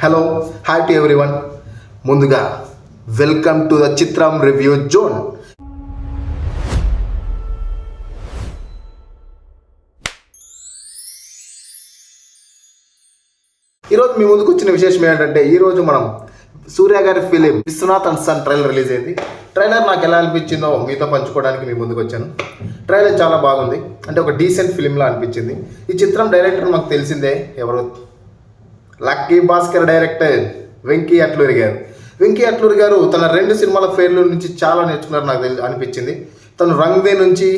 Hello hi to everyone. ముందుగా welcome to the చిత్రం review zone. ఈరోజు మీ ముందుకు వచ్చిన విశేషం ఏంటంటే, ఈరోజు మనం సూర్య గారి film Vishwanath and son trailer release అయింది. ట్రైలర్ నాకు ఎలా అనిపించిందో మీతో పంచుకోవడానికి మీ ముందుకు వచ్చాను. ట్రైలర్ చాలా బాగుంది, అంటే ఒక డీసెంట్ ఫిలింలా అనిపించింది. ఈ చిత్రం డైరెక్టర్ మాకు తెలిసిందే, ఎవరు, లక్కీ భాస్కర్ డైరెక్టర్ వెంకీ అట్లూరి గారు. వెంకీ అట్లూరి గారు తన 2 సినిమాల ఫెయిల్యూర్ నుంచి చాలా నేర్చుకున్నారు నాకు అనిపించింది. తను రంగ్దే నుంచి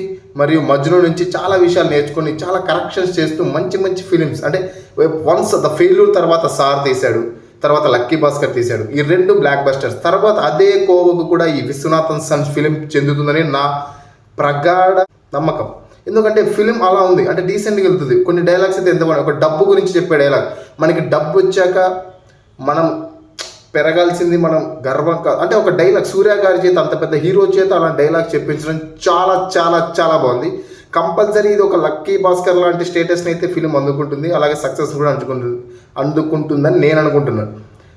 మరియు మజ్ను నుంచి చాలా విషయాలు నేర్చుకొని చాలా కరెక్షన్స్ చేస్తూ మంచి మంచి ఫిలిమ్స్, అంటే వన్స్ ద ఫెయిల్యూర్ తర్వాత సార్ తీశాడు, తర్వాత లక్కీ భాస్కర్ తీశాడు. ఈ 2 బ్లాక్ బస్టర్స్. తర్వాత అదే కోవకు కూడా ఈ విశ్వనాథన్ సన్స్ ఫిలిం చెందుతుందని నా ప్రగాఢ నమ్మకం. ఎందుకంటే ఫిలిం అలా ఉంది, అంటే డీసెంట్గా వెళ్తుంది. కొన్ని డైలాగ్స్ అయితే ఎంత ఒక డబ్బు గురించి చెప్పే డైలాగ్, మనకి డబ్బు వచ్చాక మనం పెరగాల్సింది మనం గర్వం కాదు, అంటే ఒక డైలాగ్ సూర్య గారి చేత, అంత పెద్ద హీరో చేత అలా డైలాగ్ చెప్పించడం చాలా చాలా చాలా బాగుంది. కంపల్సరీ ఇది ఒక లక్కీ భాస్కర్ లాంటి స్టేటస్ని అయితే ఫిలిం అందుకుంటుంది, అలాగే సక్సెస్ కూడా అందుకుంటుందని నేను అనుకుంటున్నాను.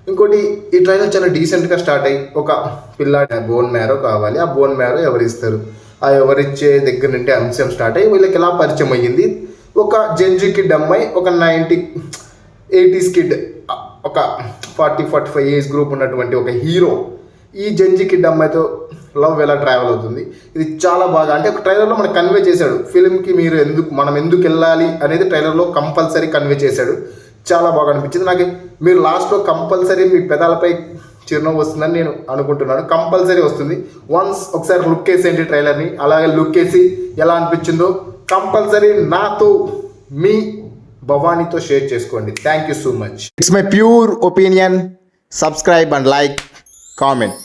ఇంకోటి, ఈ ట్రైలర్ చాలా డీసెంట్గా స్టార్ట్ అయ్యి ఒక పిల్లాడి బోన్ మ్యారో కావాలి, ఆ బోన్ మ్యారో ఎవరిస్తారు, ఆ ఎవరిచ్చే దగ్గర నుండి అంశం స్టార్ట్ అయ్యి వీళ్ళకి ఎలా పరిచయం అయ్యింది. ఒక జెన్జీ కిడ్ అమ్మాయి, ఒక 80s కిడ్, ఒక 40-45 ఏజ్ గ్రూప్ ఉన్నటువంటి ఒక హీరో ఈ జెన్జీ కిడ్ అమ్మాయితో లవ్ ఎలా ట్రావెల్ అవుతుంది. ఇది చాలా బాగా, అంటే ఒక ట్రైలర్లో మనకు కన్వే చేశాడు. ఫిలింకి మనం ఎందుకు వెళ్ళాలి అనేది ట్రైలర్లో కంపల్సరీ కన్వే చేశాడు. చాలా బాగా అనిపించింది నాకు. మీరు లాస్ట్లో కంపల్సరీ మీ పెదాలపై చిరునవ్వు వస్తుందని నేను అనుకుంటున్నాను. కంపల్సరీ వస్తుంది. ఒకసారి లుక్ వేసేయండి ట్రైలర్ని, అలాగే లుక్ వేసి ఎలా అనిపించిందో కంపల్సరీ నాతో మీ భవానీతో షేర్ చేసుకోండి. Thank you so much. It's my pure opinion. Subscribe and like, comment.